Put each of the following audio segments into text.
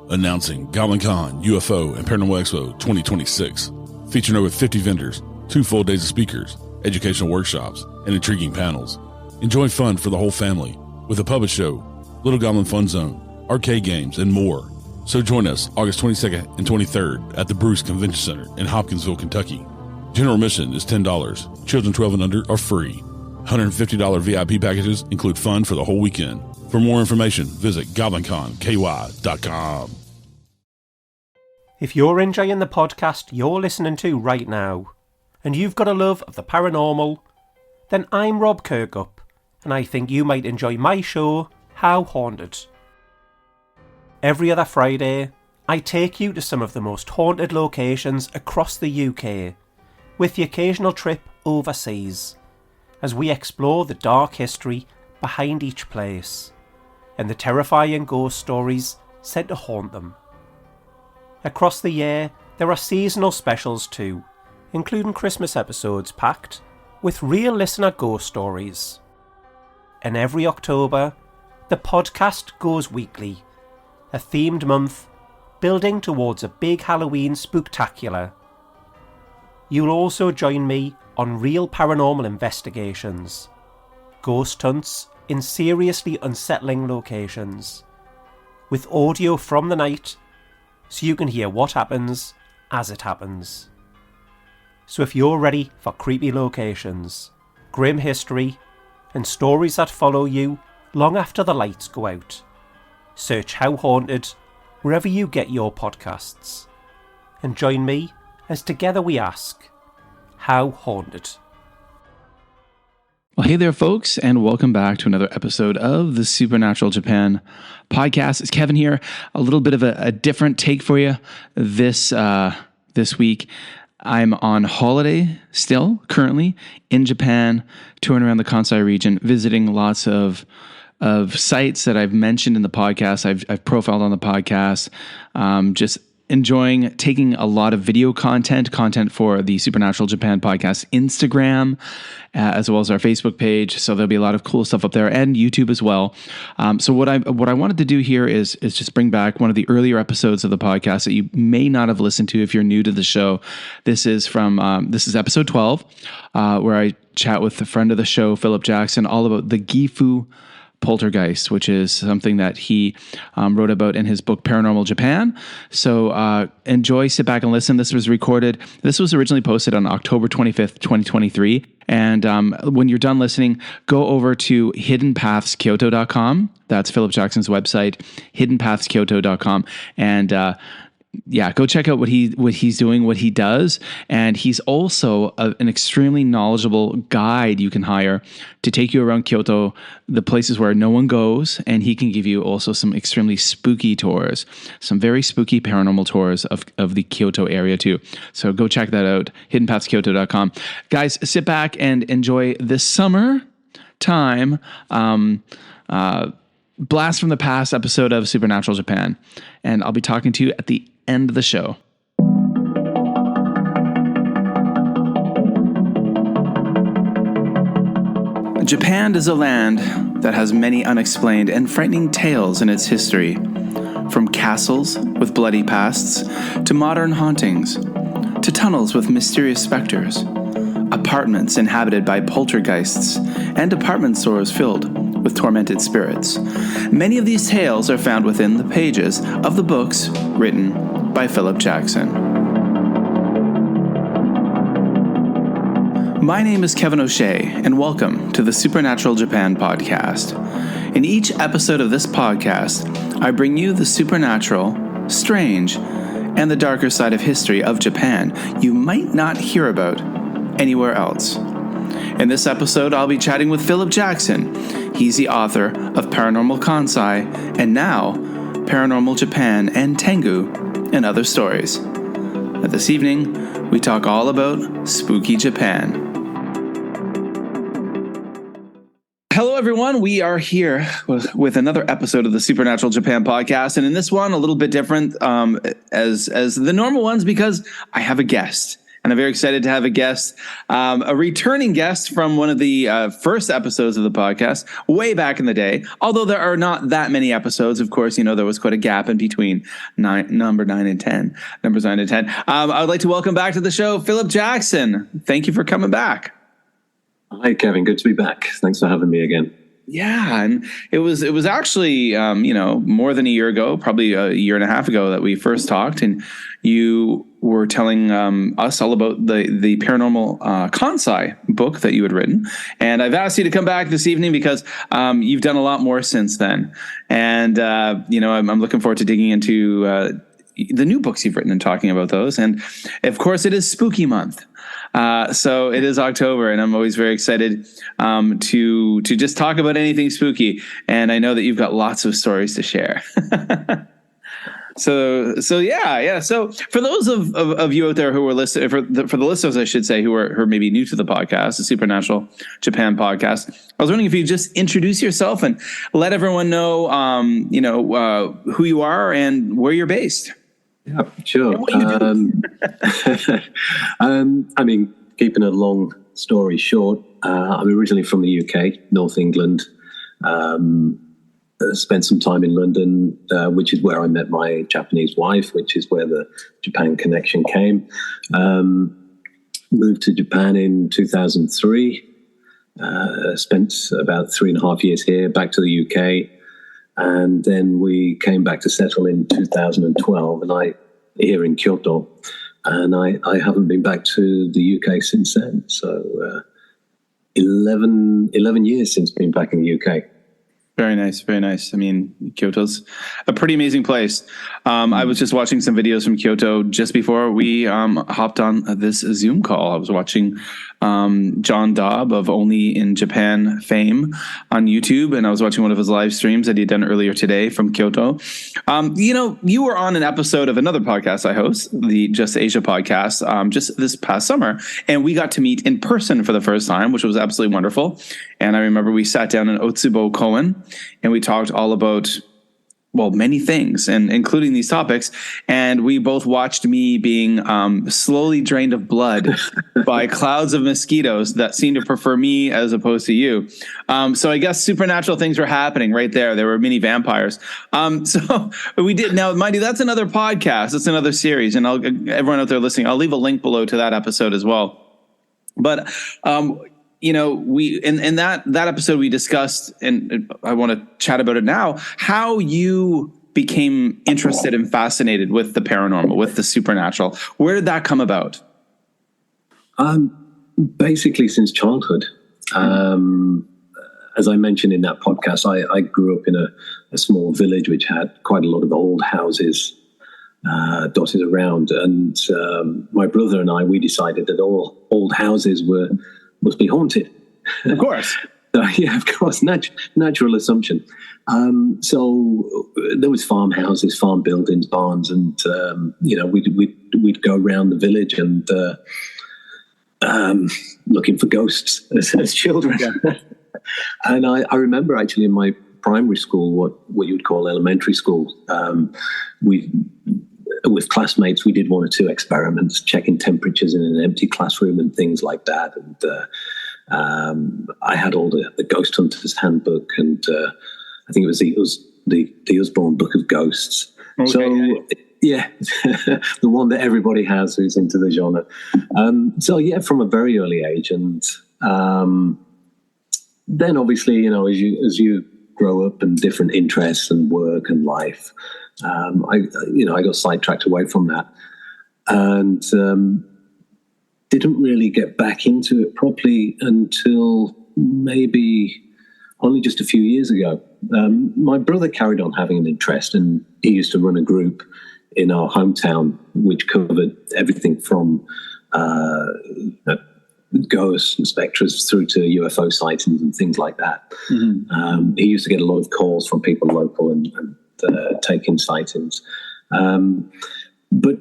Announcing GoblinCon UFO and Paranormal Expo 2026, featuring over 50 vendors, 2 full days of speakers, educational workshops, and intriguing panels. Enjoy fun for the whole family with a puppet show, Little Goblin Fun Zone, arcade games, and more. So join us August 22nd and 23rd at the Bruce Convention Center in Hopkinsville, Kentucky. General admission is $10. Children 12 and under are free. $150 VIP packages include fun for the whole weekend. For more information, visit GoblinConKY.com. If you're enjoying the podcast you're listening to right now, and you've got a love of the paranormal, then I'm Rob Kirkup, and I think you might enjoy my show, How Haunted. Every other Friday, I take you to some of the most haunted locations across the UK, with the occasional trip overseas, as we explore the dark history behind each place, and the terrifying ghost stories said to haunt them. Across the year, there are seasonal specials too, including Christmas episodes packed with real listener ghost stories. And every October, the podcast goes weekly, a themed month building towards a big Halloween spooktacular. You'll also join me on real paranormal investigations, ghost hunts in seriously unsettling locations, with audio from the night so you can hear what happens as it happens. So if you're ready for creepy locations, grim history, and stories that follow you long after the lights go out, search How Haunted wherever you get your podcasts, and join me as together we ask, How Haunted? Well, hey there, folks, and welcome back to another episode of the Supernatural Japan podcast. It's Kevin here. A little bit of a different take for you this week. I'm on holiday still, currently in Japan, touring around the Kansai region, visiting lots of sites that I've mentioned in the podcast. I've profiled on the podcast. Just enjoying taking a lot of video content for the Supernatural Japan podcast Instagram, as well as our Facebook page. So there'll be a lot of cool stuff up there, and YouTube as well. So what I wanted to do here is just bring back one of the earlier episodes of the podcast that you may not have listened to if you're new to the show. This is episode 12, where I chat with a friend of the show, Phillip Jackson, all about the Gifu Poltergeist, which is something that he wrote about in his book Paranormal Japan. So enjoy, sit back and listen. This was originally posted on October 25th, 2023. And when you're done listening, go over to hiddenpathskyoto.com. That's Phillip Jackson's website, hiddenpathskyoto.com. And go check out what he's doing, what he does. And he's also an extremely knowledgeable guide you can hire to take you around Kyoto, the places where no one goes. And he can give you also some extremely spooky tours, some very spooky paranormal tours of the Kyoto area too. So go check that out, hiddenpathskyoto.com. Guys, sit back and enjoy this summer time. Blast from the Past episode of Supernatural Japan. And I'll be talking to you at the end of the show. Japan is a land that has many unexplained and frightening tales in its history. From castles with bloody pasts, to modern hauntings, to tunnels with mysterious specters, apartments inhabited by poltergeists, and department stores filled with tormented spirits. Many of these tales are found within the pages of the books written by Phillip Jackson. My name is Kevin O'Shea, and welcome to the Supernatural Japan podcast. In each episode of this podcast, I bring you the supernatural, strange, and the darker side of history of Japan you might not hear about anywhere else. In this episode, I'll be chatting with Phillip Jackson. He's the author of Paranormal Kansai, and now Paranormal Japan and Tengu and Other Stories. And this evening, we talk all about spooky Japan. Hello, everyone. We are here with another episode of the Supernatural Japan podcast, and in this one, a little bit different as the normal ones, because I have a guest. and I'm very excited to have a guest, a returning guest from one of the first episodes of the podcast, way back in the day. Although there are not that many episodes, of course, there was quite a gap in between numbers 9 and 10. I would like to welcome back to the show, Phillip Jackson. Thank you for coming back. Hi, Kevin. Good to be back. Thanks for having me again. Yeah, and it was actually more than a year ago, probably a year and a half ago, that we first talked, and you were telling us all about the paranormal Kansai book that you had written. And I've asked you to come back this evening because you've done a lot more since then, and I'm looking forward to digging into the new books you've written and talking about those. And of course, it is Spooky Month. So it is October, and I'm always very excited to just talk about anything spooky. And I know that you've got lots of stories to share. So yeah. So for those of you out there who are listening, for the listeners, I should say, who are maybe new to the podcast, the Supernatural Japan podcast, I was wondering if you just introduce yourself and let everyone know, who you are and where you're based. Yeah, sure. Keeping a long story short, I'm originally from the UK, North England. Spent some time in London, which is where I met my Japanese wife, which is where the Japan connection came. Moved to Japan in 2003. Spent about 3.5 years here, back to the UK. And then we came back to settle in 2012, and here in Kyoto, and I haven't been back to the UK since then. So 11 years since being back in the UK. Very nice, very nice. I mean, Kyoto's a pretty amazing place. I was just watching some videos from Kyoto just before we hopped on this Zoom call. I was watching John Dobb of Only in Japan fame on YouTube, and I was watching one of his live streams that he'd done earlier today from Kyoto. You were on an episode of another podcast I host, the Just Asia podcast, just this past summer, and we got to meet in person for the first time, which was absolutely wonderful. And I remember we sat down in Otsubo Koen, and we talked all about, well, many things, and including these topics. And we both watched me being slowly drained of blood by clouds of mosquitoes that seemed to prefer me as opposed to you. So I guess supernatural things were happening right there. There were mini vampires. So we did. Now, mind you, that's another podcast. It's another series. And everyone out there listening, I'll leave a link below to that episode as well. But we in that episode we discussed, and I want to chat about it now, how you became interested and fascinated with the paranormal, with the supernatural. Where did that come about? Basically since childhood. As I mentioned in that podcast, I grew up in a small village which had quite a lot of old houses dotted around, and my brother and we decided that all old houses must be haunted. Of course. Yeah, of course. Natural assumption. So there was farmhouses, farm buildings, barns, and we'd go around the village and looking for ghosts as children. Yeah. And I remember actually in my primary school, what you would call elementary school, with classmates, we did 1 or 2 experiments, checking temperatures in an empty classroom and things like that. And I had all the Ghost Hunter's Handbook, and I think it was the Usborne Book of Ghosts. Okay. So yeah, the one that everybody has who's into the genre. So yeah, from a very early age, and then obviously, as you grow up and different interests and work and life. I got sidetracked away from that, and didn't really get back into it properly until maybe only just a few years ago. My brother carried on having an interest, and he used to run a group in our hometown which covered everything from ghosts and spectres through to UFO sightings and things like that. Mm-hmm. He used to get a lot of calls from people local and taking sightings. But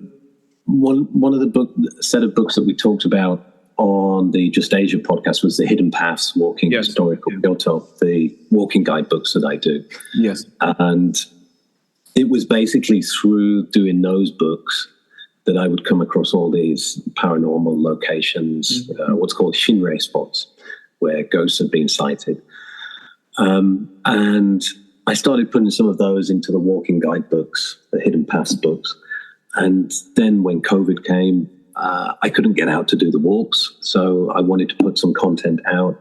one of the set of books that we talked about on the Just Asia podcast was the Hidden Paths Walking Historical Kyoto, the walking guide books that I do. Yes. And it was basically through doing those books that I would come across all these paranormal locations, what's called Shinrei spots, where ghosts have been sighted. And I started putting some of those into the walking guide books, the hidden paths books. And then when COVID came, I couldn't get out to do the walks. So I wanted to put some content out.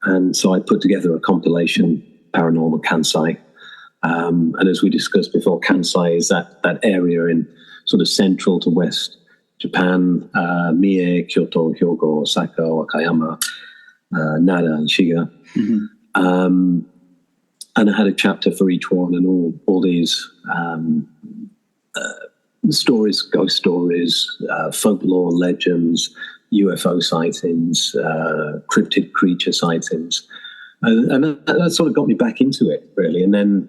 And so I put together a compilation, Paranormal Kansai. And as we discussed before, Kansai is that area in sort of central to west Japan, Mie, Kyoto, Hyogo, Osaka, Wakayama, Nara, and Shiga. And I had a chapter for each one, and all these stories, ghost stories, folklore, legends, UFO sightings, cryptid creature sightings. And that sort of got me back into it, really. And then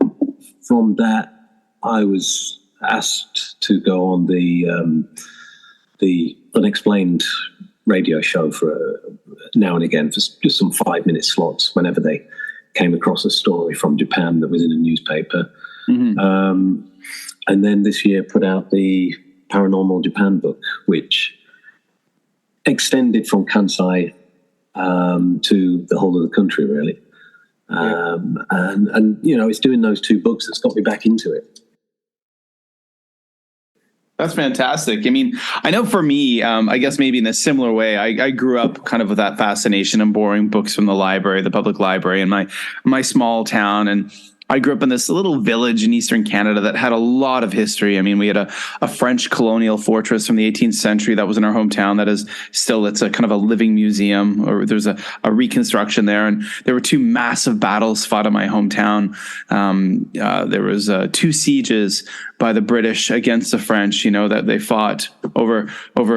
from that, I was asked to go on the Unexplained radio show for now and again for just some 5-minute slots whenever they came across a story from Japan that was in a newspaper. And then this year put out the Paranormal Japan book, which extended from Kansai to the whole of the country, really. And you know, it's doing those 2 books that's got me back into it. That's fantastic. I mean, I know for me, I guess maybe in a similar way, I grew up kind of with that fascination and borrowing books from the library, the public library in my small town. And I grew up in this little village in Eastern Canada that had a lot of history. I mean, we had a French colonial fortress from the 18th century that was in our hometown that is still, it's a kind of a living museum, or there's a reconstruction there. And there were 2 massive battles fought in my hometown. There was 2 sieges by the British against the French, you know, that they fought over,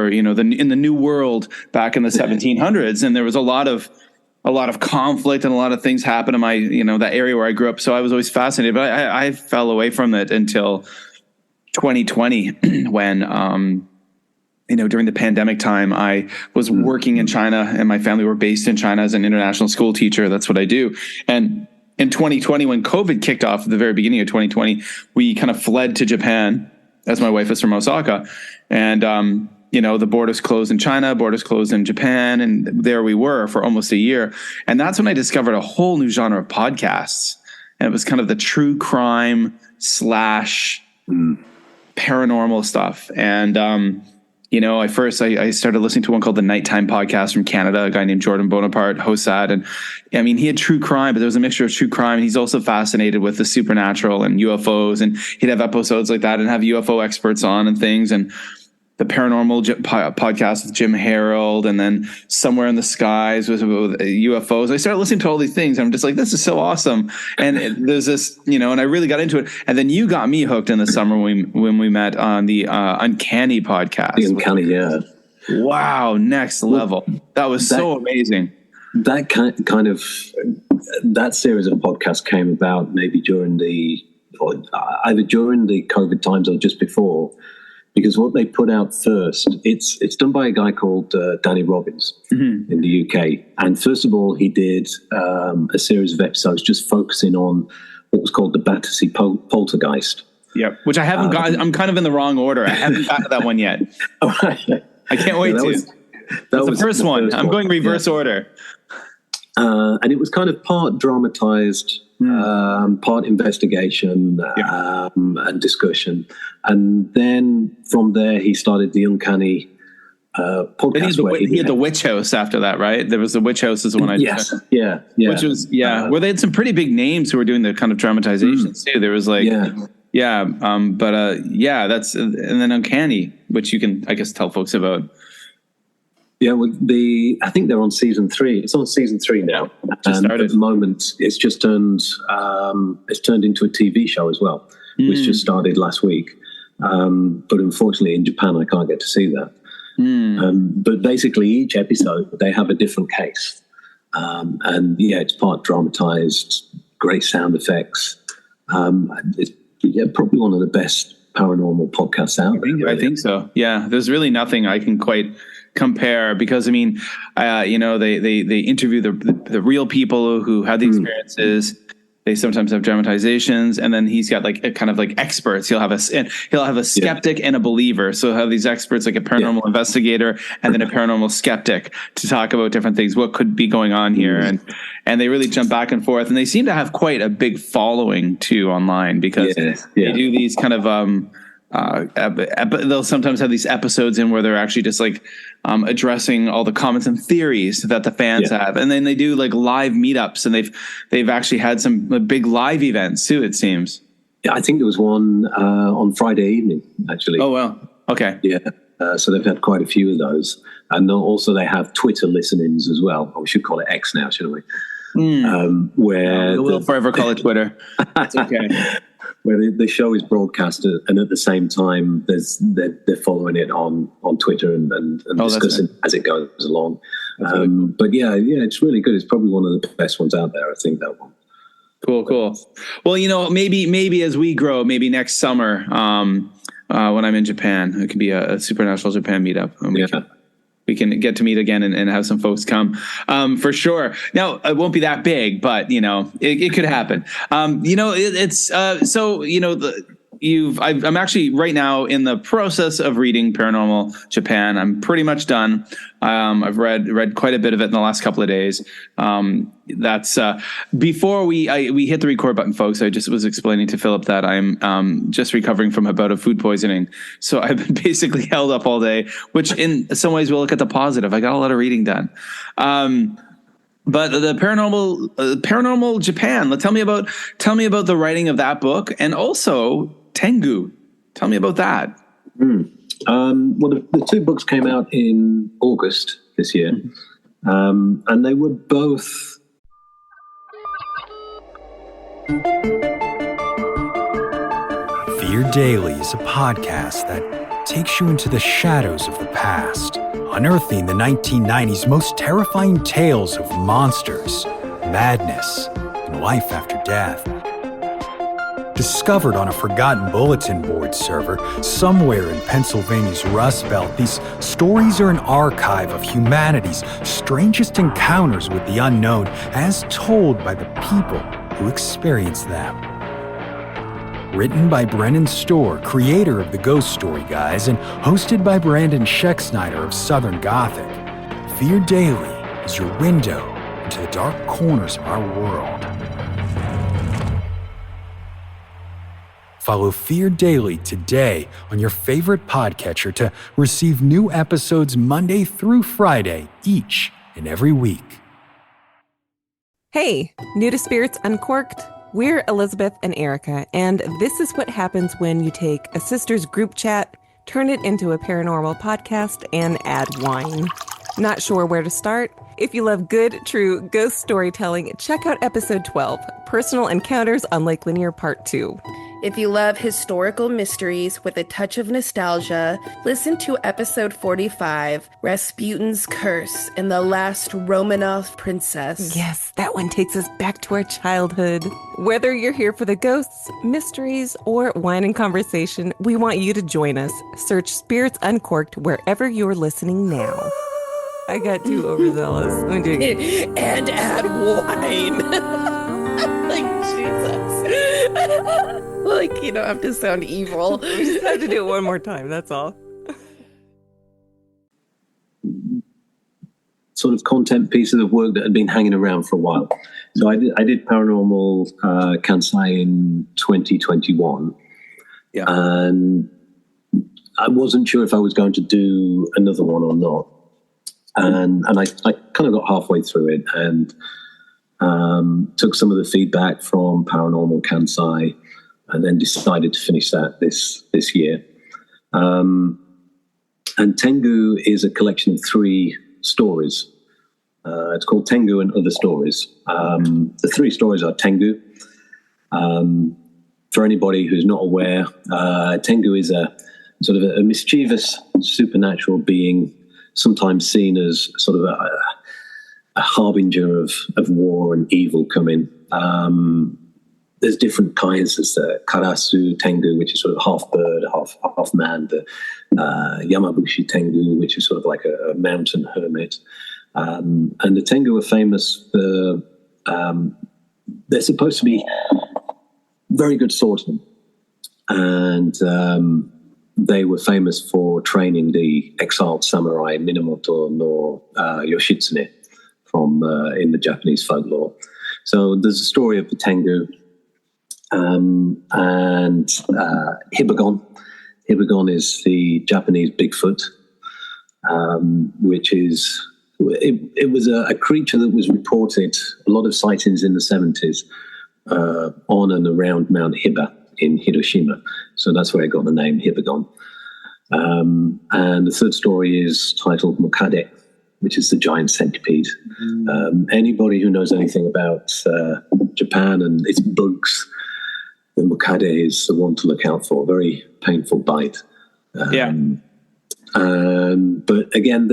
you know, in the New World back in the 1700s. And there was a lot of conflict and a lot of things happened in my, you know, that area where I grew up. So I was always fascinated, but I fell away from it until 2020 when, you know, during the pandemic time, I was working in China and my family were based in China as an international school teacher. That's what I do. And in 2020, when COVID kicked off at the very beginning of 2020, we kind of fled to Japan, as my wife is from Osaka. And, you know, the borders closed in China, borders closed in Japan, and there we were for almost a year. And that's when I discovered a whole new genre of podcasts. And it was kind of the true crime / paranormal stuff. And, you know, I started listening to one called the Nighttime Podcast from Canada. A guy named Jordan Bonaparte hosts that. And I mean, he had true crime, but there was a mixture of true crime. And he's also fascinated with the supernatural and UFOs. And he'd have episodes like that and have UFO experts on and things. And the Paranormal Podcast with Jim Harold, and then Somewhere in the Skies with UFOs. I started listening to all these things. And I'm just like, this is so awesome. And there's this, you know, and I really got into it. And then you got me hooked in the summer when we met on the Uncanny Podcast. The Uncanny, yeah. Wow, next level. That was so amazing. That kind of that series of podcasts came about maybe either during the COVID times or just before. Because what they put out first, it's done by a guy called Danny Robbins in the UK. And first of all, he did a series of episodes just focusing on what was called the Battersea Poltergeist. Yeah, which I haven't got. I'm kind of in the wrong order. I haven't gotten to that one yet. I can't wait to. That's the first one. I'm going reverse order. And it was kind of part dramatized, part investigation and discussion. And then from there, he started the Uncanny podcast. He had the Witch House after that, right? There was the Witch House is the one I did. Yeah. Which was, where they had some pretty big names who were doing the kind of dramatizations too. There was like, that's, and then Uncanny, which you can, I guess, tell folks about. Yeah, well, I think they're on season 3. It's on season 3 now. And at the moment, it's just turned into a TV show as well, which just started last week. But unfortunately, in Japan, I can't get to see that. But basically, each episode, they have a different case. And it's part dramatized, great sound effects. It's probably one of the best paranormal podcasts out there. I think so. Yeah, there's really nothing I can quite compare, because I mean, they interview the real people who had the experiences, They sometimes have dramatizations, and then he's got like a kind of like experts. He'll have a skeptic and a believer. So he'll have these experts, like a paranormal investigator and then a paranormal skeptic, to talk about different things, what could be going on here, and they really jump back and forth. And they seem to have quite a big following too online, because they do these kind of they'll sometimes have these episodes in where they're actually just like addressing all the comments and theories that the fans have, and then they do like live meetups, and they've actually had some big live events too, it seems. Yeah, I think there was one on Friday evening, actually. Oh wow, okay. Yeah, so they've had quite a few of those, and also they have Twitter listen-ins as well. Or we should call it X now, shouldn't we? Where we'll forever call it Twitter. It's okay. Where the show is broadcast, and at the same time they're following it on Twitter and discussing as it goes along. Really cool. But yeah, it's really good. It's probably one of the best ones out there, I think, that one. Cool. Well, maybe as we grow, maybe next summer, when I'm in Japan, it could be a Supernatural Japan meetup. And we can get to meet again and have some folks come, for sure. Now, it won't be that big, but it could happen. I'm actually right now in the process of reading Paranormal Japan. I'm pretty much done. I've read quite a bit of it in the last couple of days. That's before we hit the record button, folks. I just was explaining to Phillip that I'm just recovering from a bout of food poisoning. So I've been basically held up all day, which in some ways we'll look at the positive. I got a lot of reading done. But the Paranormal Japan. Tell me about the writing of that book, and also Tengu. Tell me about that. Well, the two books came out in August this year, and they were both. Fear Daily is a podcast that takes you into the shadows of the past, unearthing the 1990s most terrifying tales of monsters, madness, and life after death. Discovered on a forgotten bulletin board server somewhere in Pennsylvania's Rust Belt, these stories are an archive of humanity's strangest encounters with the unknown, as told by the people who experience them. Written by Brennan Storr, creator of the Ghost Story Guys, and hosted by Brandon Scheck-Snyder of Southern Gothic, Fear Daily is your window into the dark corners of our world. Follow Fear Daily today on your favorite podcatcher to receive new episodes Monday through Friday, each and every week. Hey, new to Spirits Uncorked? We're Elizabeth and Erica, and this is what happens when you take a sister's group chat, turn it into a paranormal podcast, and add wine. Not sure where to start? If you love good, true ghost storytelling, check out episode 12, Personal Encounters on Lake Lanier Part 2. If you love historical mysteries with a touch of nostalgia, listen to episode 45, Rasputin's Curse and the Last Romanov Princess. Yes, that one takes us back to our childhood. Whether you're here for the ghosts, mysteries, or wine and conversation, we want you to join us. Search Spirits Uncorked wherever you're listening now. I got too overzealous. I'm doing it. And add wine. Like, Jesus. Like, you don't have to sound evil. We just have to do it one more time, that's all. Sort of content pieces of work that had been hanging around for a while. So I did Paranormal Kansai in 2021. Yeah. And I wasn't sure if I was going to do another one or not. And I kind of got halfway through it and took some of the feedback from Paranormal Kansai and then decided to finish that this year. And Tengu is a collection of 3 stories. It's called Tengu and Other Stories. The 3 stories are Tengu. For anybody who's not aware, Tengu is a sort of a mischievous supernatural being, sometimes seen as sort of a harbinger of war and evil coming. There's different kinds. There's the Karasu Tengu, which is sort of half bird, half man. The Yamabushi Tengu, which is sort of like a mountain hermit. And the Tengu are famous for they're supposed to be very good swordsmen. And they were famous for training the exiled samurai Minamoto no Yoshitsune from in the Japanese folklore. So there's a story of the Tengu and Hibagon. Hibagon is the Japanese Bigfoot, which is, it was a creature that was reported, a lot of sightings in the 70s on and around Mount Hiba in Hiroshima. So that's where I got the name Hibagon. And the third story is titled Mokade, which is the giant centipede. Anybody who knows anything about Japan and its bugs, the Mokade is the one to look out for. Very painful bite. But again,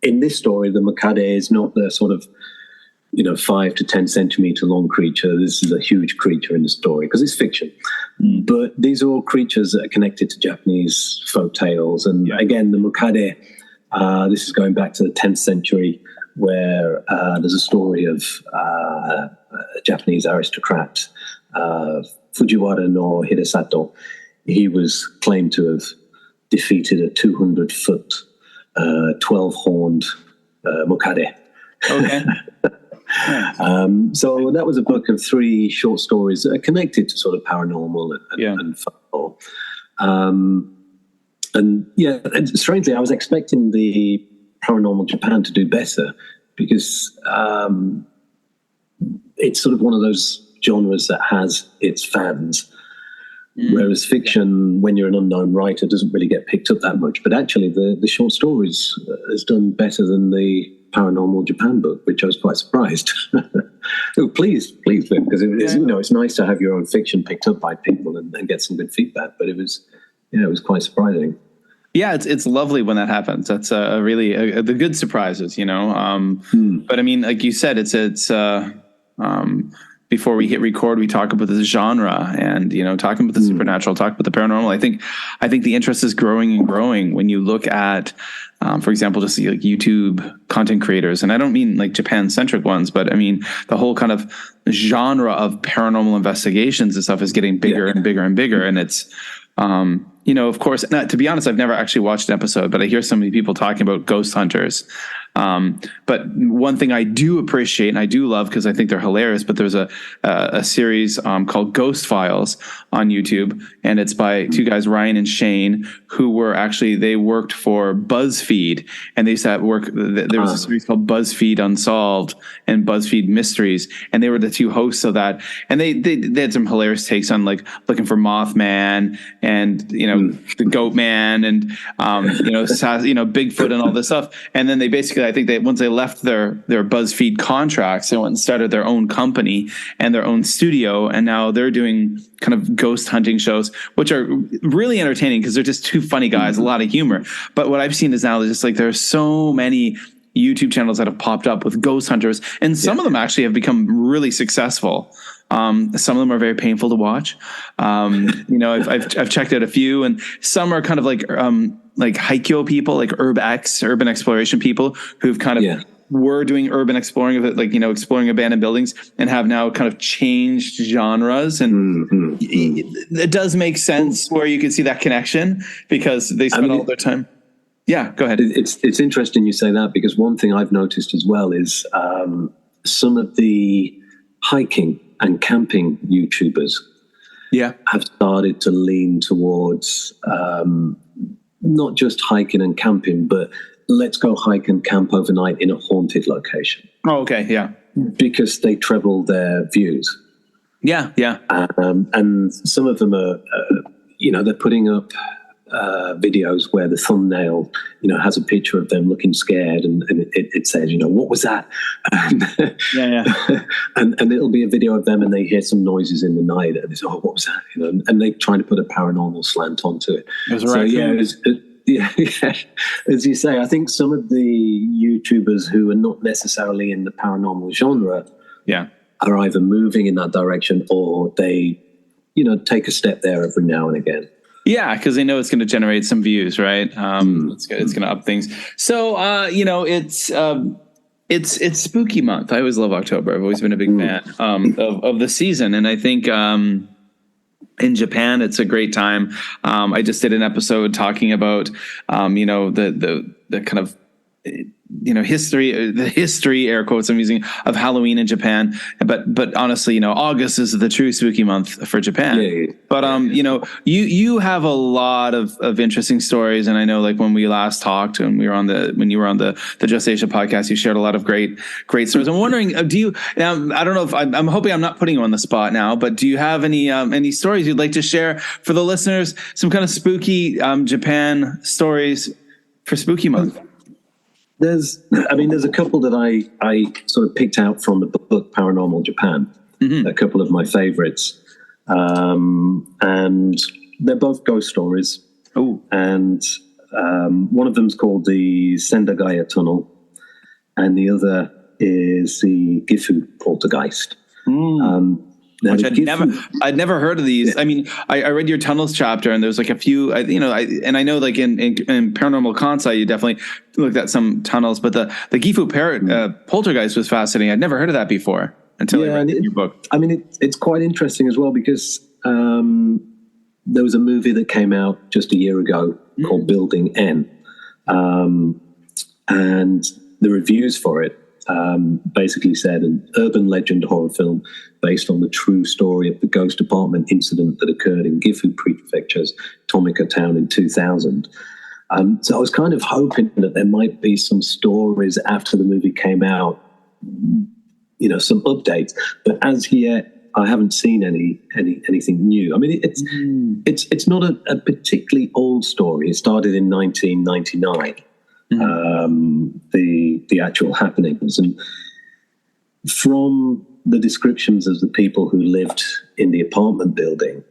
in this story, the Mokade is not the sort of 5 to 10 centimeter long creature. This is a huge creature in the story because it's fiction. But these are all creatures that are connected to Japanese folk tales. And again, the Mokade, this is going back to the 10th century, where there's a story of a Japanese aristocrat, Fujiwara no Hidesato. He was claimed to have defeated a 200-foot, 12-horned Mokade. Okay. So that was a book of 3 short stories that are connected to sort of paranormal and folklore. And strangely, I was expecting the Paranormal Japan to do better because it's sort of one of those genres that has its fans. Whereas fiction, when you're an unknown writer, doesn't really get picked up that much. But actually, the short stories has done better than the Paranormal Japan book, which I was quite surprised. Please, Flip, because it's nice to have your own fiction picked up by people and get some good feedback. But it was quite surprising. Yeah, it's lovely when that happens. That's really the good surprises, But I mean, like you said, it's before we hit record, we talk about this genre and, talking about the supernatural, talk about the paranormal. I think the interest is growing and growing when you look at, for example, just like YouTube content creators. And I don't mean like Japan-centric ones, but I mean, the whole kind of genre of paranormal investigations and stuff is getting bigger and bigger and bigger. And it's, of course, to be honest, I've never actually watched an episode, but I hear so many people talking about ghost hunters. But one thing I do appreciate and I do love, because I think they're hilarious, but there's a series called Ghost Files on YouTube, and it's by 2 guys, Ryan and Shane, who they worked for BuzzFeed, and they used to work. There was a series called BuzzFeed Unsolved and BuzzFeed Mysteries, and they were the 2 hosts of that, and they had some hilarious takes on like looking for Mothman and the Goat Man and Bigfoot and all this stuff, and then they basically, I think once they left their BuzzFeed contracts, they went and started their own company and their own studio, and now they're doing kind of ghost hunting shows, which are really entertaining because they're just 2 funny guys, a lot of humor. But what I've seen is now just like there's so many YouTube channels that have popped up with ghost hunters, and some of them actually have become really successful. Some of them are very painful to watch. I've checked out a few, and some are kind of like Haikyo people, like urban exploration people who've kind of were doing urban exploring of it, like, exploring abandoned buildings, and have now kind of changed genres. And it does make sense where you can see that connection because they spend all their time. Yeah, go ahead. It's interesting you say that, because one thing I've noticed as well is some of the hiking and camping YouTubers have started to lean towards not just hiking and camping, but let's go hike and camp overnight in a haunted location. Oh, okay, yeah. Because they treble their views. Yeah. And some of them are, they're putting up videos where the thumbnail, has a picture of them looking scared, and it says, what was that? And it'll be a video of them, and they hear some noises in the night, and they say, what was that? And they're trying to put a paranormal slant onto it. As you say, I think some of the YouTubers who are not necessarily in the paranormal genre are either moving in that direction, or they, take a step there every now and again. Yeah, because they know it's going to generate some views, right? It's going to up things. So, it's it's spooky month. I always love October. I've always been a big fan of the season, and I think in Japan it's a great time. I just did an episode talking about the kind of history, air quotes I'm using, of Halloween in Japan. But honestly, August is the true spooky month for Japan. Yeah. But you have a lot of interesting stories, and I know, like, when we last talked and when you were on the Just Asia podcast, you shared a lot of great stories. I'm wondering, I don't know if I'm hoping I'm not putting you on the spot now, but do you have any stories you'd like to share for the listeners? Some kind of spooky Japan stories for spooky month? There's a couple that I sort of picked out from the book Paranormal Japan, a couple of my favorites. And they're both ghost stories. Oh. And one of them's called the Sendagaya Tunnel, and the other is the Gifu Poltergeist. Which I'd never heard of these. I mean, I read your tunnels chapter, and there's like a few, I know, like in Paranormal Consai, you definitely looked at some tunnels, but the Gifu Poltergeist was fascinating. I'd never heard of that before until I read your book. I mean, it's quite interesting as well, because there was a movie that came out just a year ago called Building N, and the reviews for it basically said an urban legend horror film based on the true story of the ghost apartment incident that occurred in Gifu Prefecture's Tomika town in 2000. So I was kind of hoping that there might be some stories after the movie came out, some updates. But as yet, I haven't seen anything new. I mean, it's not a particularly old story. It started in 1999. The actual happenings, and from the descriptions of the people who lived in the apartment building,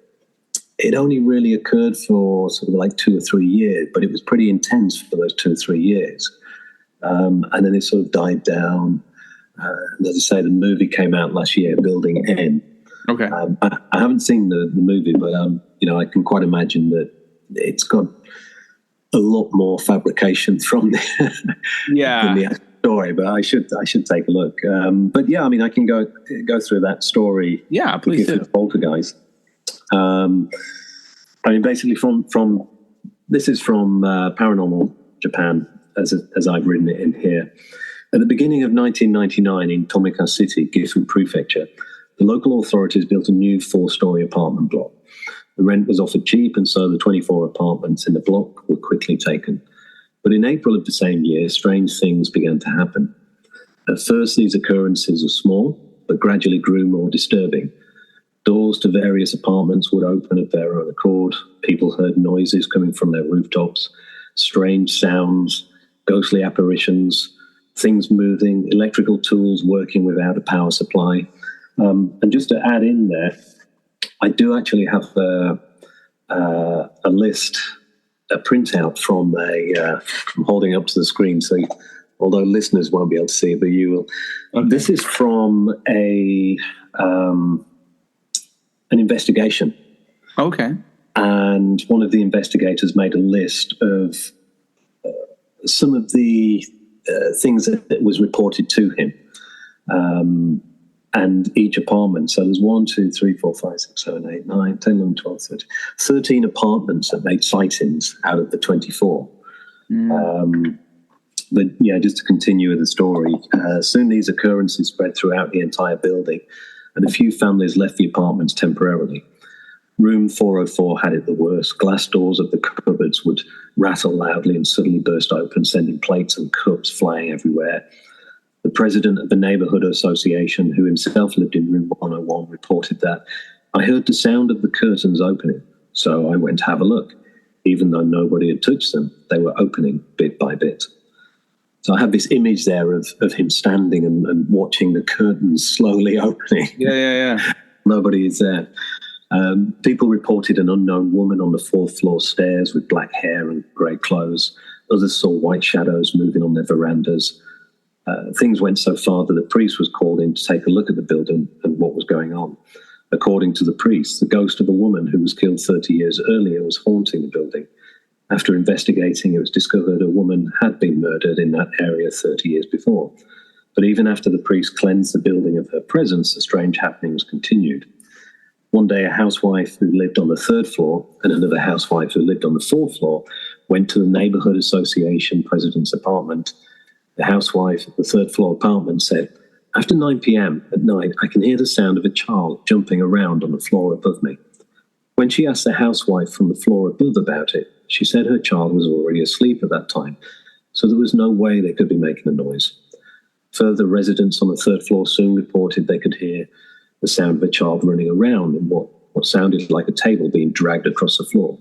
it only really occurred for sort of like 2 or 3 years, but it was pretty intense for those 2 or 3 years, and then it sort of died down. And as I say, the movie came out last year, Building N. Okay. I haven't seen the movie, but I can quite imagine that it's got a lot more fabrication from the story, but I should take a look. But yeah, I mean, I can go through that story. Yeah, please do. Poltergeist. I mean, basically, this is from Paranormal Japan, as I've written it in here. At the beginning of 1999, in Tomika City, Gifu Prefecture, the local authorities built a new 4-story apartment block. The rent was offered cheap, and so the 24 apartments in the block were quickly taken. But in April of the same year, strange things began to happen. At first, these occurrences were small, but gradually grew more disturbing. Doors to various apartments would open of their own accord. People heard noises coming from their rooftops, strange sounds, ghostly apparitions, things moving, electrical tools working without a power supply. And just to add in there, I do actually have a list, a printout from I'm holding up to the screen, so although listeners won't be able to see it, but you will. Okay. This is from an investigation. Okay. And one of the investigators made a list of some of the things that was reported to him. And each apartment, so there's 1, 2, 3, 4, 5, 6, 7, 8, 9, 10, 11, 12, 13 apartments that made sightings out of the 24. But yeah, just to continue with the story, soon these occurrences spread throughout the entire building, and a few families left the apartments temporarily. Room 404 had it the worst. Glass doors of the cupboards would rattle loudly and suddenly burst open, sending plates and cups flying everywhere. The president of the neighborhood association, who himself lived in room 101, reported that, "I heard the sound of the curtains opening, so I went to have a look. Even though nobody had touched them, they were opening bit by bit." So I have this image there of him standing and watching the curtains slowly opening. Yeah. Nobody is there. People reported an unknown woman on the 4th floor stairs with black hair and grey clothes. Others saw white shadows moving on their verandas. Things went so far that the priest was called in to take a look at the building and what was going on. According to the priest, the ghost of a woman who was killed 30 years earlier was haunting the building. After investigating, it was discovered a woman had been murdered in that area 30 years before. But even after the priest cleansed the building of her presence, the strange happenings continued. One day, a housewife who lived on the 3rd floor and another housewife who lived on the 4th floor went to the Neighborhood Association president's apartment. The housewife at the 3rd floor apartment said, "After 9 p.m. at night, I can hear the sound of a child jumping around on the floor above me." When she asked the housewife from the floor above about it, she said her child was already asleep at that time, so there was no way they could be making a noise. Further, residents on the 3rd floor soon reported they could hear the sound of a child running around and what sounded like a table being dragged across the floor.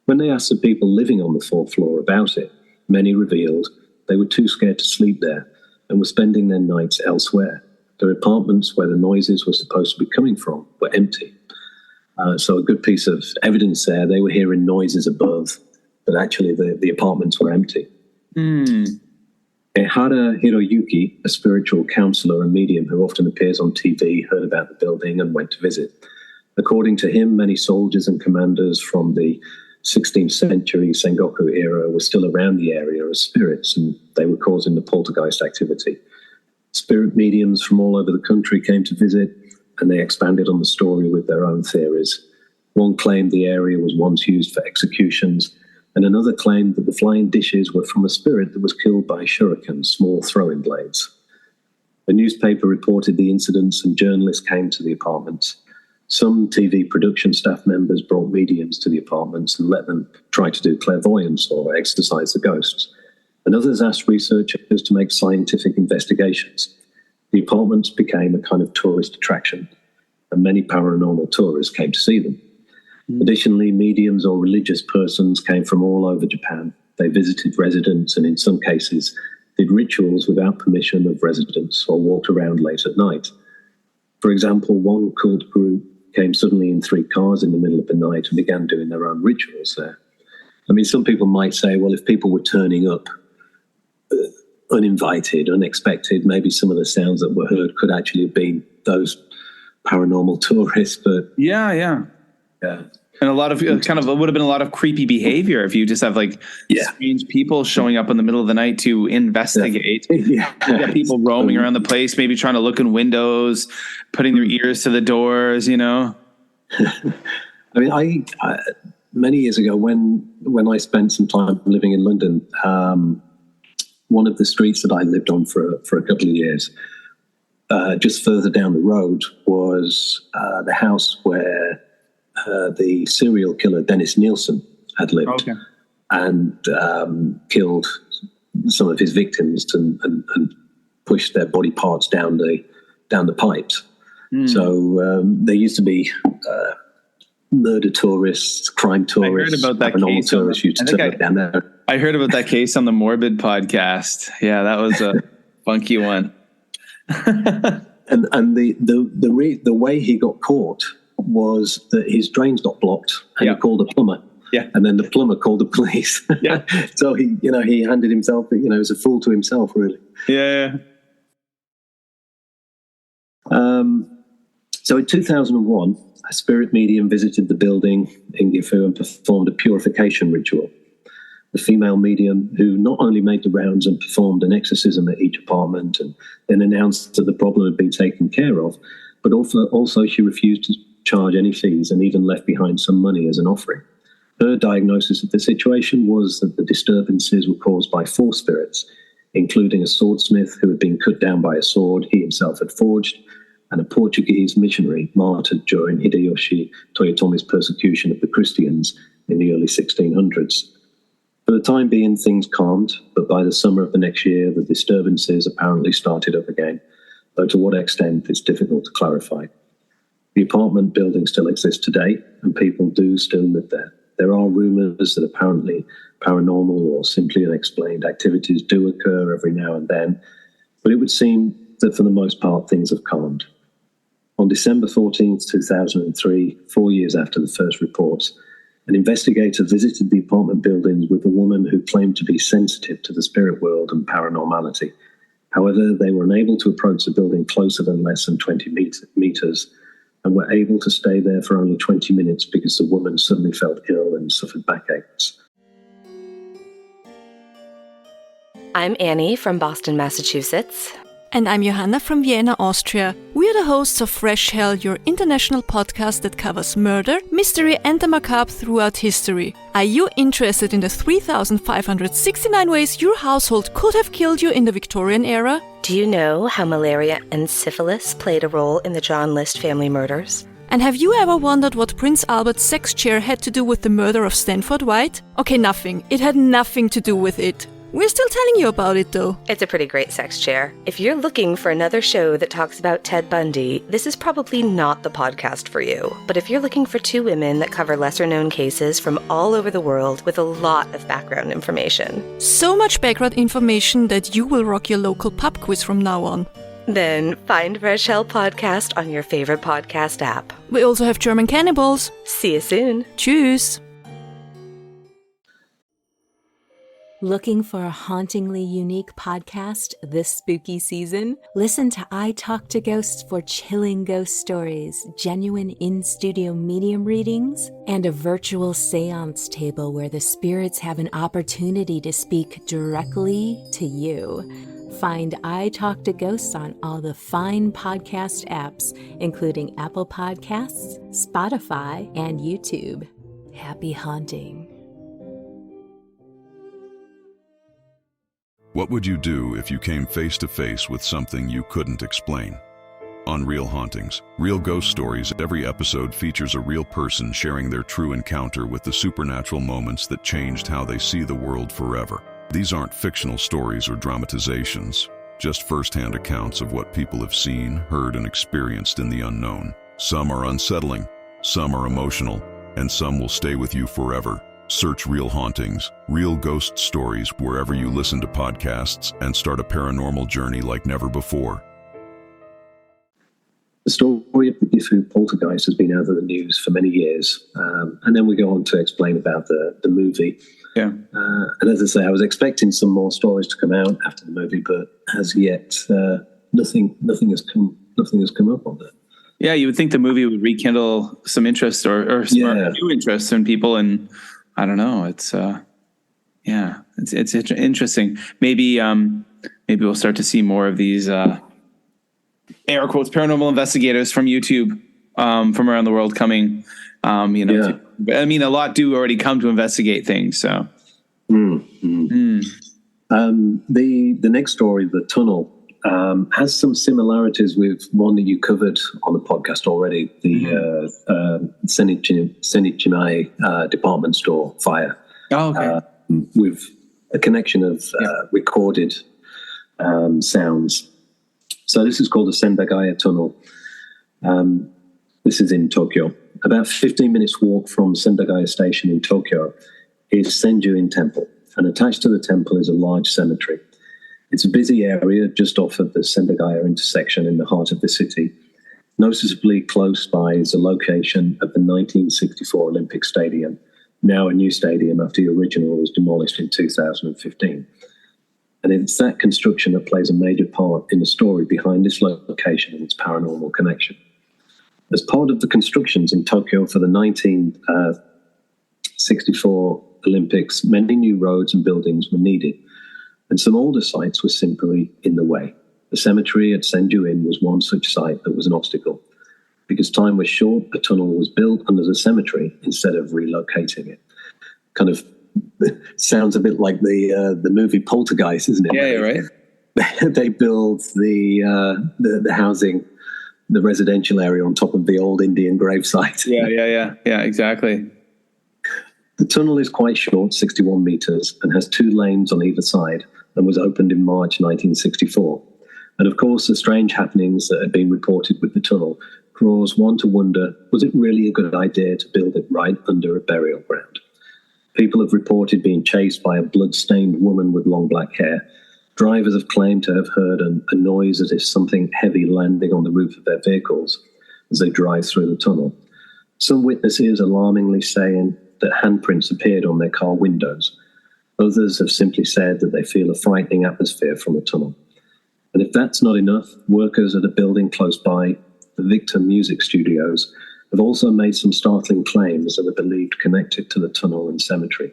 When they asked the people living on the 4th floor about it, many revealed they were too scared to sleep there and were spending their nights elsewhere. Their apartments where the noises were supposed to be coming from were empty. So a good piece of evidence there. They were hearing noises above, but actually the apartments were empty. Ehara Hiroyuki, a spiritual counselor and medium who often appears on TV, heard about the building and went to visit. According to him, many soldiers and commanders from the 16th century Sengoku era were still around the area as spirits, and they were causing the poltergeist activity. Spirit mediums from all over the country came to visit, and they expanded on the story with their own theories. One claimed the area was once used for executions, and another claimed that the flying dishes were from a spirit that was killed by shurikens, small throwing blades. A newspaper reported the incidents, and journalists came to the apartments. Some TV production staff members brought mediums to the apartments and let them try to do clairvoyance or exorcise the ghosts. And others asked researchers to make scientific investigations. The apartments became a kind of tourist attraction, and many paranormal tourists came to see them. Additionally, mediums or religious persons came from all over Japan. They visited residents and in some cases did rituals without permission of residents or walked around late at night. For example, one cult group came suddenly in 3 cars in the middle of the night and began doing their own rituals there. I mean, some people might say, well, if people were turning up uninvited, unexpected, maybe some of the sounds that were heard could actually have been those paranormal tourists. But yeah. And a lot of it would have been a lot of creepy behavior if you just have strange people showing up in the middle of the night to investigate. Yeah. You got people roaming around the place, maybe trying to look in windows, putting their ears to the doors, I mean, I many years ago when I spent some time living in London, one of the streets that I lived on for a couple of years, just further down the road was the house where the serial killer Dennis Nielsen had lived and killed some of his victims and pushed their body parts down the pipes. So there used to be murder tourists, crime tourists, paranormal tourists used to turn down there. I heard about that case on the Morbid podcast. Yeah, that was a funky one. And the way he got caught was that his drains got blocked, and he called a plumber. Yeah. And then the plumber called the police. Yeah. So he handed himself, he was a fool to himself, really. Yeah. So in 2001, a spirit medium visited the building in Gifu and performed a purification ritual. The female medium, who not only made the rounds and performed an exorcism at each apartment and then announced that the problem had been taken care of, but also she refused to charge any fees and even left behind some money as an offering. Her diagnosis of the situation was that the disturbances were caused by 4 spirits, including a swordsmith who had been cut down by a sword he himself had forged, and a Portuguese missionary martyred during Hideyoshi Toyotomi's persecution of the Christians in the early 1600s. For the time being, things calmed, but by the summer of the next year, the disturbances apparently started up again, though to what extent it's difficult to clarify. The apartment building still exists today, and people do still live there. There are rumors that apparently paranormal or simply unexplained activities do occur every now and then, but it would seem that for the most part, things have calmed. On December 14th, 2003, 4 years after the first reports, an investigator visited the apartment buildings with a woman who claimed to be sensitive to the spirit world and paranormality. However, they were unable to approach the building closer than less than 20 meters and were able to stay there for only 20 minutes because the woman suddenly felt ill and suffered backaches. I'm Annie from Boston, Massachusetts. And I'm Johanna from Vienna, Austria. We are the hosts of Fresh Hell, your international podcast that covers murder, mystery and the macabre throughout history. Are you interested in the 3,569 ways your household could have killed you in the Victorian era? Do you know how malaria and syphilis played a role in the John List family murders? And have you ever wondered what Prince Albert's sex chair had to do with the murder of Stanford White? Okay, nothing. It had nothing to do with it. We're still telling you about it, though. It's a pretty great sex chair. If you're looking for another show that talks about Ted Bundy, this is probably not the podcast for you. But if you're looking for two women that cover lesser-known cases from all over the world with a lot of background information. So much background information that you will rock your local pub quiz from now on. Then find Fresh Hell Podcast on your favorite podcast app. We also have German cannibals. See you soon. Tschüss. Looking for a hauntingly unique podcast this spooky season? Listen to I Talk to Ghosts for chilling ghost stories, genuine in-studio medium readings, and a virtual seance table where the spirits have an opportunity to speak directly to you. Find I Talk to Ghosts on all the fine podcast apps, including Apple Podcasts, Spotify, and YouTube. Happy haunting. What would you do if you came face to face with something you couldn't explain? On Real Hauntings, Real Ghost Stories, every episode features a real person sharing their true encounter with the supernatural moments that changed how they see the world forever. These aren't fictional stories or dramatizations, just first-hand accounts of what people have seen, heard, and experienced in the unknown. Some are unsettling, some are emotional, and some will stay with you forever. Search Real Hauntings, Real Ghost Stories wherever you listen to podcasts and start a paranormal journey like never before. The story of the Gifu Poltergeist has been out of the news for many years. And then we go on to explain about the movie. Yeah. And as I say, I was expecting some more stories to come out after the movie, but as yet, nothing has come up on that. Yeah, you would think the movie would rekindle some interest or spark new interest in people, and I don't know. It's interesting. Maybe we'll start to see more of these air quotes paranormal investigators from YouTube from around the world coming. A lot do already come to investigate things. So, the next story, the tunnel, has some similarities with one that you covered on the podcast already, the Sendagaya department store fire. Oh, okay. With a connection of recorded sounds. So this is called the Sendagaya Tunnel. This is in Tokyo. About 15 minutes walk from Sendagaya Station in Tokyo is Senju-in Temple, and attached to the temple is a large cemetery. It's a busy area just off of the Sendagaya intersection in the heart of the city. Noticeably close by is the location of the 1964 Olympic Stadium, now a new stadium after the original was demolished in 2015. And it's that construction that plays a major part in the story behind this location and its paranormal connection. As part of the constructions in Tokyo for the 1964 Olympics, many new roads and buildings were needed, and some older sites were simply in the way. The cemetery at Senju-in was one such site that was an obstacle. Because time was short, a tunnel was built under the cemetery instead of relocating it. Kind of sounds a bit like the movie Poltergeist, isn't it? Yeah, you're right. They build the housing, the residential area on top of the old Indian gravesite. Yeah, exactly. The tunnel is quite short, 61 meters, and has 2 lanes on either side, and was opened in March 1964. And of course, the strange happenings that had been reported with the tunnel draws one to wonder, was it really a good idea to build it right under a burial ground? People have reported being chased by a blood-stained woman with long black hair. Drivers have claimed to have heard a noise as if something heavy landing on the roof of their vehicles as they drive through the tunnel. Some witnesses alarmingly saying that handprints appeared on their car windows. Others have simply said that they feel a frightening atmosphere from the tunnel. And if that's not enough, workers at a building close by, the Victor Music Studios, have also made some startling claims that are believed connected to the tunnel and cemetery.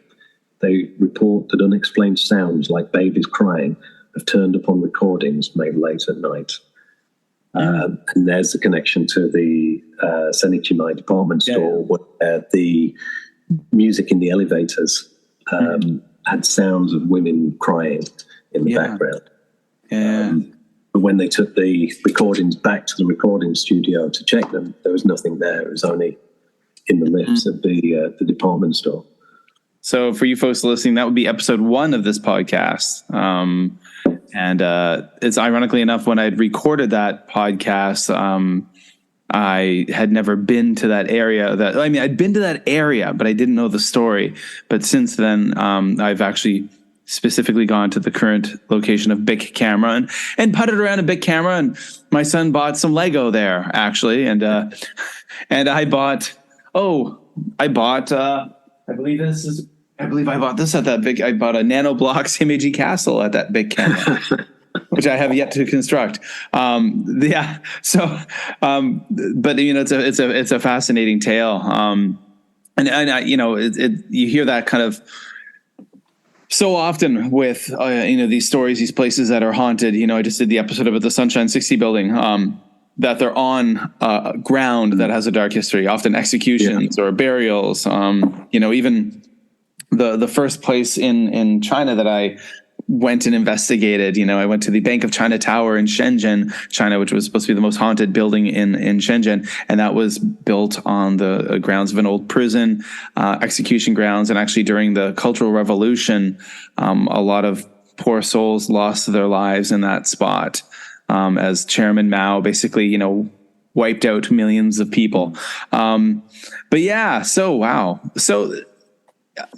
They report that unexplained sounds like babies crying have turned up on recordings made late at night. And there's the connection to the Sendagaya department store, where the music in the elevators had sounds of women crying in the background. But when they took the recordings back to the recording studio to check them, there was nothing there. It was only in the lifts of the department store. So for you folks listening, that would be episode 1 of this podcast. And it's ironically enough, when I'd recorded that podcast, I had never been to that area. I'd been to that area, but I didn't know the story. But since then, I've actually specifically gone to the current location of Bic Camera and putted around a Bic Camera. And my son bought some Lego there, actually. And I bought, I believe I bought this at that big. I bought a Nanoblocks Himeji Castle at that Big Camera, which I have yet to construct. So, but it's a fascinating tale. And you hear that kind of so often with these stories, these places that are haunted. I just did the episode about the Sunshine 60 building. That they're on ground that has a dark history, often executions or burials. Even the first place in China that I went and investigated, I went to the Bank of China Tower in Shenzhen, China, which was supposed to be the most haunted building in Shenzhen. And that was built on the grounds of an old prison, execution grounds. And actually during the Cultural Revolution, a lot of poor souls lost their lives in that spot. As Chairman Mao basically, wiped out millions of people. But yeah, so wow. So,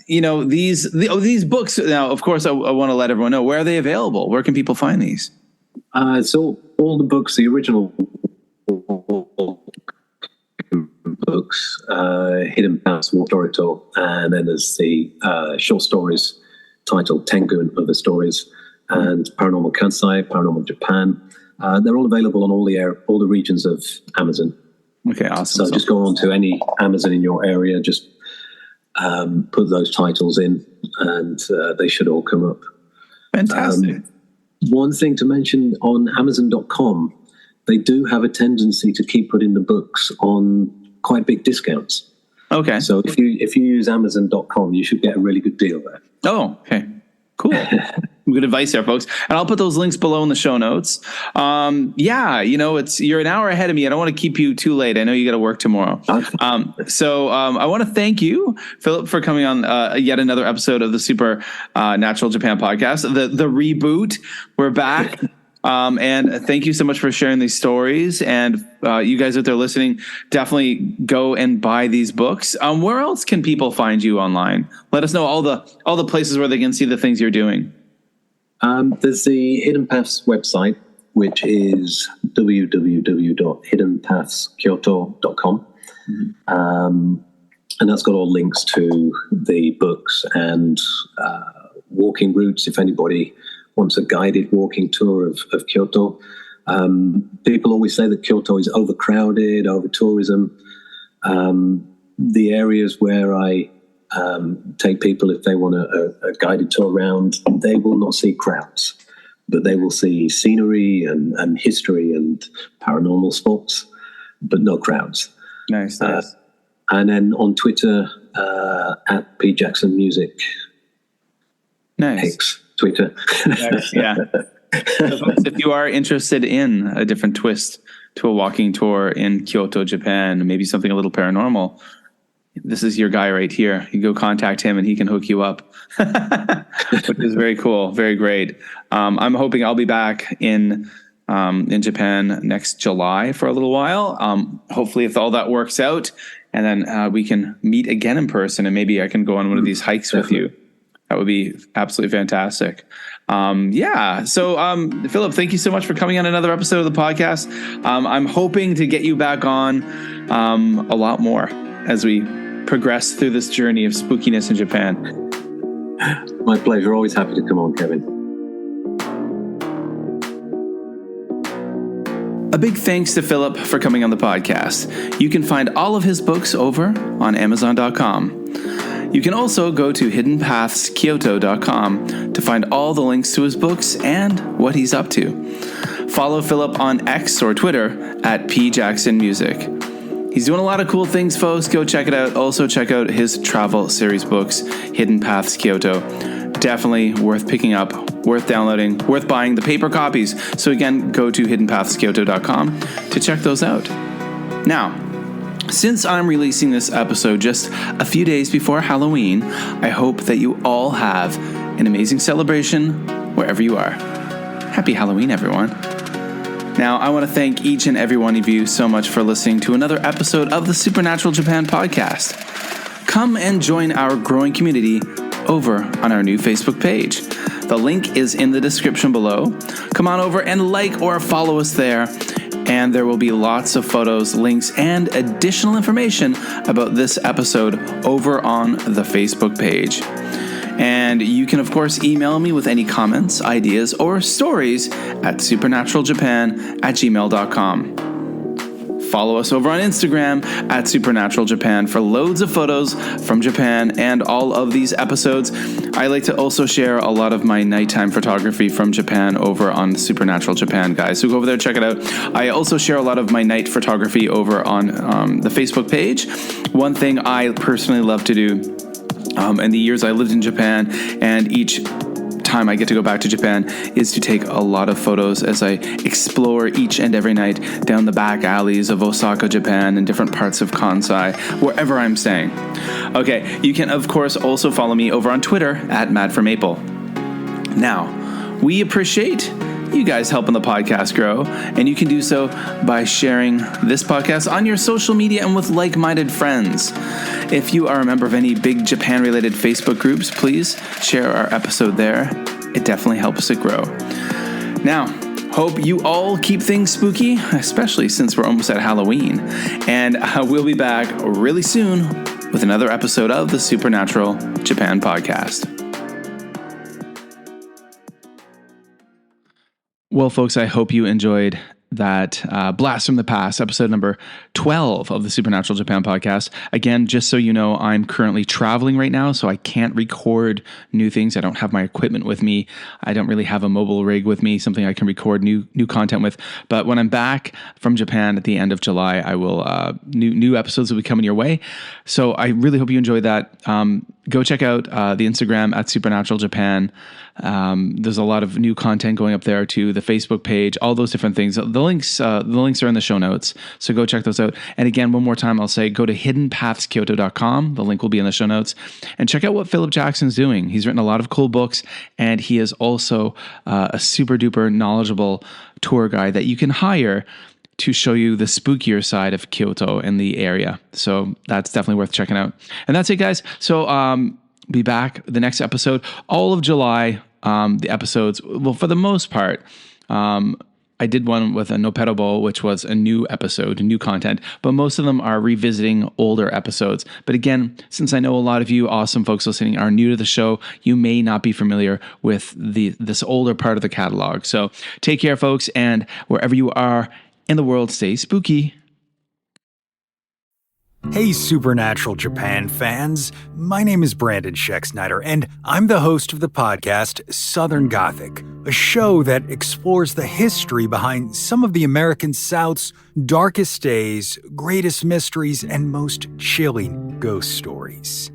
these books now, of course, I want to let everyone know, where are they available? Where can people find these? So all the books, the original books, Hidden Paths, Watorito, and then there's the short stories titled Tengu and Other Stories, and Paranormal Kansai, Paranormal Japan. They're all available on all the regions of Amazon. Okay, awesome. So just go on to any Amazon in your area, just put those titles in, and they should all come up. Fantastic. One thing to mention, on Amazon.com, they do have a tendency to keep putting the books on quite big discounts. Okay. So if you use Amazon.com, you should get a really good deal there. Oh, okay. Cool. Good advice there, folks. And I'll put those links below in the show notes. You're an hour ahead of me. I don't want to keep you too late. I know you got to work tomorrow. So I want to thank you, Phillip, for coming on yet another episode of the Supernatural Japan podcast, the reboot. We're back. And thank you so much for sharing these stories. And you guys out there listening, definitely go and buy these books. Where else can people find you online? Let us know all the places where they can see the things you're doing. There's the Hidden Paths website, which is www.hiddenpathskyoto.com. And that's got all links to the books and walking routes if anybody wants a guided walking tour of Kyoto. People always say that Kyoto is overcrowded, over tourism. The areas where I take people, if they want a guided tour around, they will not see crowds, but they will see scenery and history and paranormal spots, but no crowds. Nice. And then on Twitter, at P Jackson Music. Nice. X Twitter. Yeah. So folks, if you are interested in a different twist to a walking tour in Kyoto, Japan, maybe something a little paranormal, this is your guy right here. You go contact him and he can hook you up, which is very cool. Very great. I'm hoping I'll be back in Japan next July for a little while. Hopefully if all that works out, and then we can meet again in person, and maybe I can go on one of these hikes with you. That would be absolutely fantastic. So Phillip, thank you so much for coming on another episode of the podcast. I'm hoping to get you back on a lot more as we progress through this journey of spookiness in Japan. My pleasure. Always happy to come on, Kevin. A big thanks to Phillip for coming on the podcast. You can find all of his books over on Amazon.com. You can also go to hiddenpathskyoto.com to find all the links to his books and what he's up to. Follow Phillip on X or Twitter at pjacksonmusic. He's doing a lot of cool things, folks. Go check it out. Also check out his travel series books, Hidden Paths Kyoto. Definitely worth picking up, worth downloading, worth buying the paper copies. So again, go to hiddenpathskyoto.com to check those out. Now, since I'm releasing this episode just a few days before Halloween, I hope that you all have an amazing celebration wherever you are. Happy Halloween, everyone. Now, I want to thank each and every one of you so much for listening to another episode of the Supernatural Japan podcast. Come and join our growing community over on our new Facebook page. The link is in the description below. Come on over and like or follow us there. And there will be lots of photos, links, and additional information about this episode over on the Facebook page. And you can, of course, email me with any comments, ideas, or stories at supernaturaljapan@gmail.com. Follow us over on Instagram at Supernatural Japan for loads of photos from Japan and all of these episodes. I like to also share a lot of my nighttime photography from Japan over on Supernatural Japan, guys. So go over there, check it out. I also share a lot of my night photography over on the Facebook page. One thing I personally love to do in the years I lived in Japan, and each time I get to go back to Japan, is to take a lot of photos as I explore each and every night down the back alleys of Osaka, Japan, and different parts of Kansai, wherever I'm staying. Okay, you can of course also follow me over on Twitter at MadForMaple. Now, we appreciate you guys helping the podcast grow, and you can do so by sharing this podcast on your social media and with like-minded friends. If you are a member of any big Japan-related Facebook groups, please share our episode there. It definitely helps it grow. Now, hope you all keep things spooky, especially since we're almost at Halloween. And we'll be back really soon with another episode of the Supernatural Japan podcast. Well, folks, I hope you enjoyed that Blast from the Past, episode number 12 of the Supernatural Japan podcast. Again, just so you know, I'm currently traveling right now, so I can't record new things. I don't have my equipment with me. I don't really have a mobile rig with me, something I can record new content with. But when I'm back from Japan at the end of July, I will new episodes will be coming your way. So I really hope you enjoyed that. Go check out the Instagram at Supernatural Japan. There's a lot of new content going up there to the Facebook page, all those different things. The links are in the show notes, so go check those out. And again, one more time, I'll say go to hiddenpathskyoto.com. The link will be in the show notes, and check out what Phillip Jackson's doing. He's written a lot of cool books, and he is also a super duper knowledgeable tour guide that you can hire to show you the spookier side of Kyoto and the area. So that's definitely worth checking out. And that's it, guys. So be back the next episode, all of July. The episodes, well, for the most part, I did one with a Noperobo, which was a new episode, new content, but most of them are revisiting older episodes. But again, since I know a lot of you awesome folks listening are new to the show, you may not be familiar with this older part of the catalog. So take care, folks, and wherever you are in the world, stay spooky. Hey, Supernatural Japan fans. My name is Brandon Scheck-Snyder, and I'm the host of the podcast Southern Gothic, a show that explores the history behind some of the American South's darkest days, greatest mysteries, and most chilling ghost stories.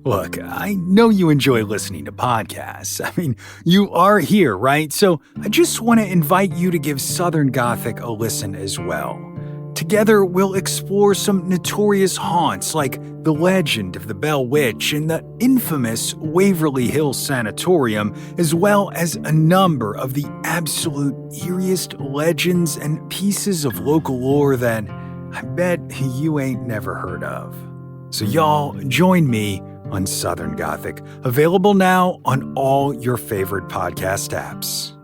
Look, I know you enjoy listening to podcasts. I mean, you are here, right? So I just want to invite you to give Southern Gothic a listen as well. Together, we'll explore some notorious haunts like the legend of the Bell Witch and the infamous Waverly Hills Sanatorium, as well as a number of the absolute eeriest legends and pieces of local lore that I bet you ain't never heard of. So y'all, join me on Southern Gothic, available now on all your favorite podcast apps.